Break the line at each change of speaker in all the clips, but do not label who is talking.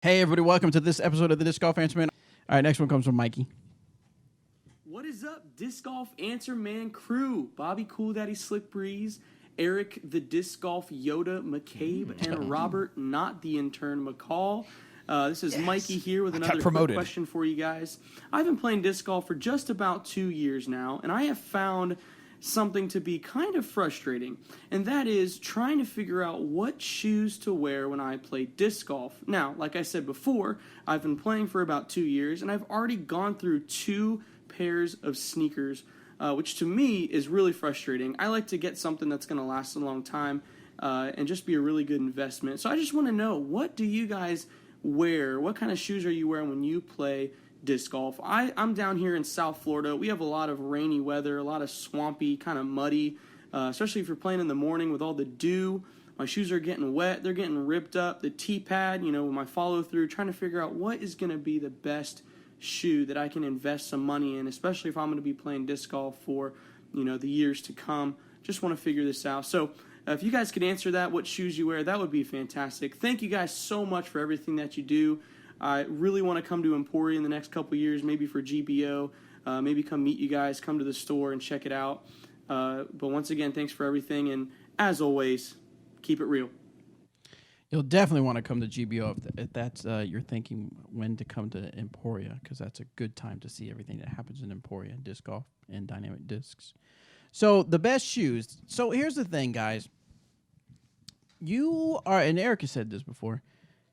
Hey, everybody, welcome to this episode of the Disc Golf Answer Man. All right, next one comes from Mikey.
What is up, Disc Golf Answer Man crew? Bobby Cool Daddy Slick Breeze, Eric the Disc Golf Yoda McCabe, and Robert, not the intern McCall. This is Mikey here with another quick question for you guys. I've been playing disc golf for just about 2 years now, and I have found something to be kind of frustrating, and that is trying to figure out what shoes to wear when I play disc golf. Now, like I said before, I've been playing for about 2 years, and I've already gone through 2 pairs of sneakers, which to me is really frustrating. I like to get something that's going to last a long time and just be a really good investment. So I just want to know, what do you guys wear? What kind of shoes are you wearing when you play disc golf? I'm down here in South Florida. We have a lot of rainy weather, a lot of swampy, kind of muddy, especially if you're playing in the morning with all the dew. My shoes are getting wet. They're getting ripped up. The T-pad, with my follow-through, trying to figure out what is going to be the best shoe that I can invest some money in, especially if I'm going to be playing disc golf for, the years to come. Just want to figure this out. So if you guys could answer that, what shoes you wear, that would be fantastic. Thank you guys so much for everything that you do. I really want to come to Emporia in the next couple years, maybe for GBO, maybe come meet you guys, come to the store and check it out. But once again, thanks for everything, and as always, keep it real.
You'll definitely want to come to GBO if that's you're thinking when to come to Emporia, because that's a good time to see everything that happens in Emporia, disc golf and dynamic discs. So the best shoes. So here's the thing, guys. You are, and Erica said this before,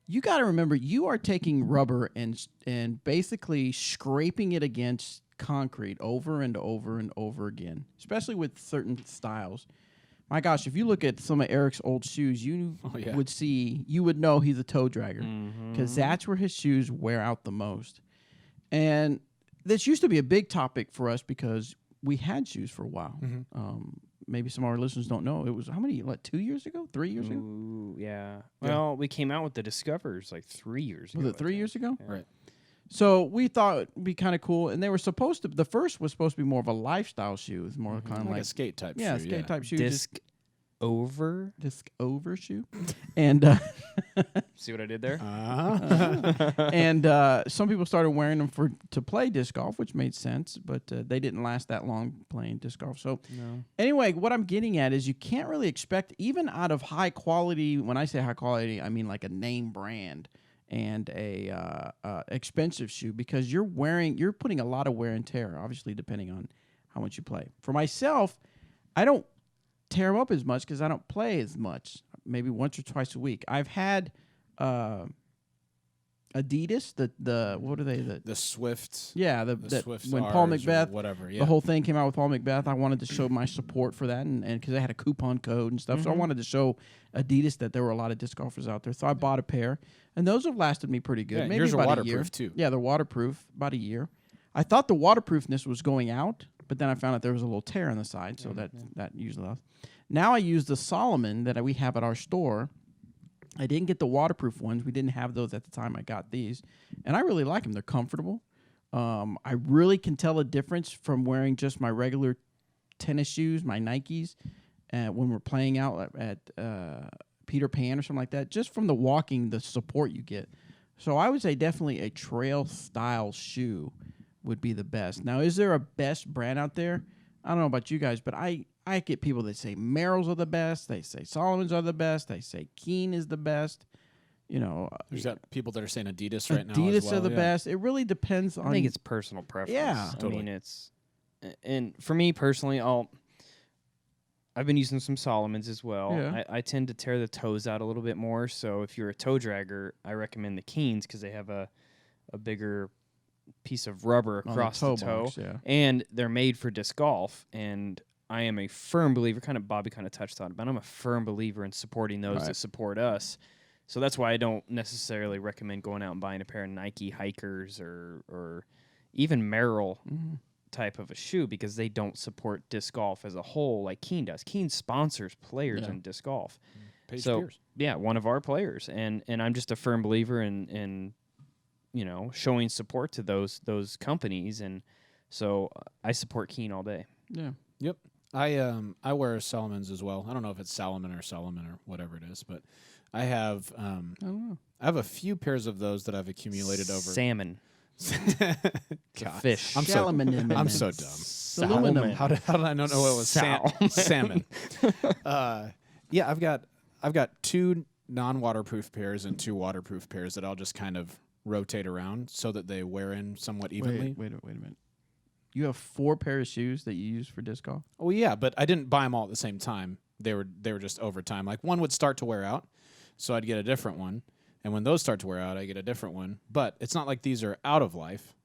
you got to remember, you are taking rubber and basically scraping it against concrete over and over and over again, especially with certain styles. My gosh, if you look at some of Eric's old shoes, you would know he's a toe dragger, because that's where his shoes wear out the most. And this used to be a big topic for us because we had shoes for a while. Maybe some of our listeners don't know. It was how many? Like 2 years ago? 3 years ago?
Ooh, yeah. Well, we came out with the Discovers like 3 years ago.
Was it 3 years ago?
Yeah.
Right. So we thought it'd be kind of cool, and they were supposed to. The first was supposed to be more of a lifestyle shoe. It's more kind of
like a skate type shoe.
Yeah, skate type shoe.
Disc over
shoe. And
see what I did there?
And some people started wearing them to play disc golf, which made sense, but they didn't last that long playing disc golf. So anyway, what I'm getting at is you can't really expect, even out of high quality, when I say high quality, I mean like a name brand and a expensive shoe, because you're putting a lot of wear and tear, obviously, depending on how much you play. For myself, I don't tear them up as much because I don't play as much, maybe once or twice a week. I've had Adidas, what are they?
The Swift.
Yeah,
the Swift
when Paul
Rs
McBeth,
whatever. Yeah.
The whole thing came out with Paul McBeth. I wanted to show my support for that, and because they had a coupon code and stuff, so I wanted to show Adidas that there were a lot of disc golfers out there. So I bought a pair, and those have lasted me pretty good.
Yeah,
maybe
yours
about
are waterproof
a year.
too.
Yeah, they're waterproof, about a year. I thought the waterproofness was going out, but then I found out there was a little tear on the side, so that usually lasts. Now I use the Solomon that we have at our store. I didn't get the waterproof ones. We didn't have those at the time I got these. And I really like them. They're comfortable. I really can tell a difference from wearing just my regular tennis shoes, my Nikes, when we're playing out at Peter Pan or something like that, just from the walking, the support you get. So I would say definitely a trail style shoe would be the best. Now, is there a best brand out there? I don't know about you guys, but I get people that say Merrell's are the best. They say Solomon's are the best. They say Keen is the best.
There's got people that are saying Adidas right now.
Adidas are the best. It really depends on.
I think it's personal preference.
Yeah,
totally. I mean, and for me personally, I've been using some Solomons as well.
Yeah.
I tend to tear the toes out a little bit more. So if you're a toe dragger, I recommend the Keens because they have a bigger piece of rubber across the toe,
box, yeah.
And they're made for disc golf. And I am a firm believer, Bobby kind of touched on it, but I'm a firm believer in supporting those that support us. So that's why I don't necessarily recommend going out and buying a pair of Nike hikers or even Merrell type of a shoe, because they don't support disc golf as a whole like Keen does. Keen sponsors players in disc golf.
Paige
so
Pierce.
Yeah, one of our players, and I'm just a firm believer in showing support to those companies, and so I support Keen all day.
Yeah.
Yep. I wear Salomons as well. I don't know if it's Salomon or whatever it is, but I have
I don't know.
I have a few pairs of those that I've accumulated over.
Salmon.
God.
Fish.
I'm so
Salmon.
I'm so dumb.
Aluminum.
How did I not know it was salmon? Yeah, I've got 2 non-waterproof pairs and 2 waterproof pairs that I'll just kind of rotate around so that they wear in somewhat evenly.
Wait a minute. You have 4 pairs of shoes that you use for disc golf?
Oh yeah, but I didn't buy them all at the same time. They were just over time. Like one would start to wear out, so I'd get a different one. And when those start to wear out, I get a different one. But it's not like these are out of life.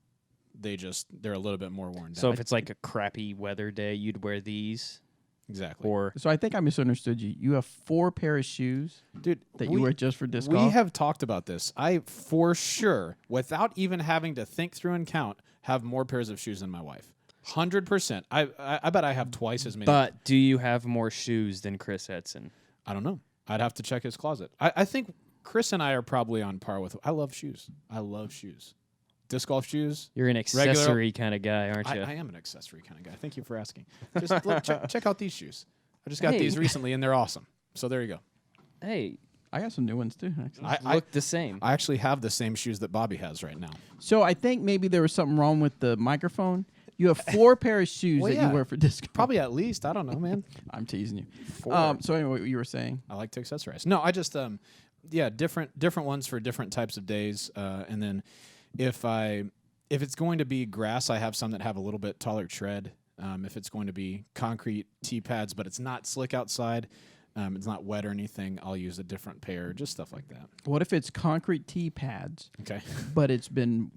They're a little bit more worn down.
So if it's like a crappy weather day, you'd wear these.
Exactly.
Or
So I think I misunderstood you. You have 4 pairs of shoes
dude,
that you wear just for disc golf?
We have talked about this. I for sure, without even having to think through and count, have more pairs of shoes than my wife. 100%. I bet I have twice as many.
But do you have more shoes than Chris Edson?
I don't know. I'd have to check his closet. I think Chris and I are probably on par with. I love shoes. Disc golf shoes.
You're an accessory kind of guy, aren't you?
I am an accessory kind of guy. Thank you for asking. Just look, check out these shoes. I just got
Hey.
these recently, and they're awesome. So there you go.
Hey,
I got some new ones too, actually.
I
look the same.
I actually have the same shoes that Bobby has right now.
So I think maybe there was something wrong with the microphone. You have 4 pairs of shoes
Well,
that
yeah.
you wear for disc golf.
Probably at least. I don't know, man.
I'm teasing you.
4.
So anyway, what you were saying?
I like to accessorize. No, I just different ones for different types of days. And then if it's going to be grass, I have some that have a little bit taller tread. If it's going to be concrete tee pads, but it's not slick outside, it's not wet or anything, I'll use a different pair, just stuff like that.
What if it's concrete tee pads,
Okay.
but it's been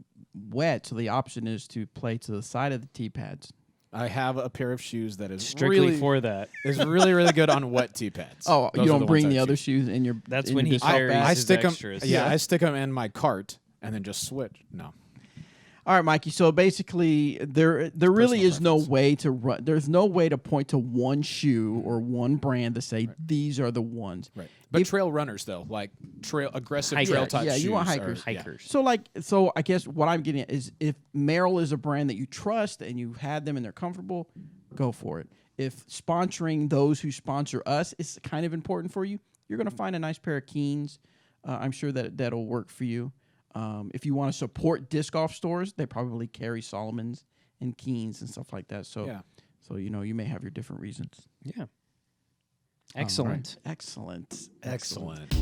wet, so the option is to play to the side of the tee pads?
I have a pair of shoes that is
Strictly
really,
for that.
is really, really good on wet tee pads.
Oh,
Those
you
are
don't bring
ones
the
I
other
choose.
shoes in your.
That's
in
when
your
he
disc golf
carries
bag?
I
his
stick them.
extras.
Yeah,
Yeah.
I stick them in my cart and then just switch. No.
All right, Mikey. So basically, there really
Personal
is no
preference.
way to run. There's no way to point to one shoe or one brand to say these are the ones.
Right. But trail runners though, like aggressive
Hikers.
trail type
Yeah,
shoes.
you want
are-
hikers.
yeah.
Hikers.
So I guess what I'm getting at is if Merrell is a brand that you trust and you've had them and they're comfortable, go for it. If sponsoring those who sponsor us is kind of important for you, you're going to find a nice pair of Keens. I'm sure that'll work for you. If you want to support disc golf stores, they probably carry Solomons and Keens and stuff like that. So,
Yeah.
so you may have your different reasons.
Yeah.
All
Excellent.
right. Excellent.
Excellent.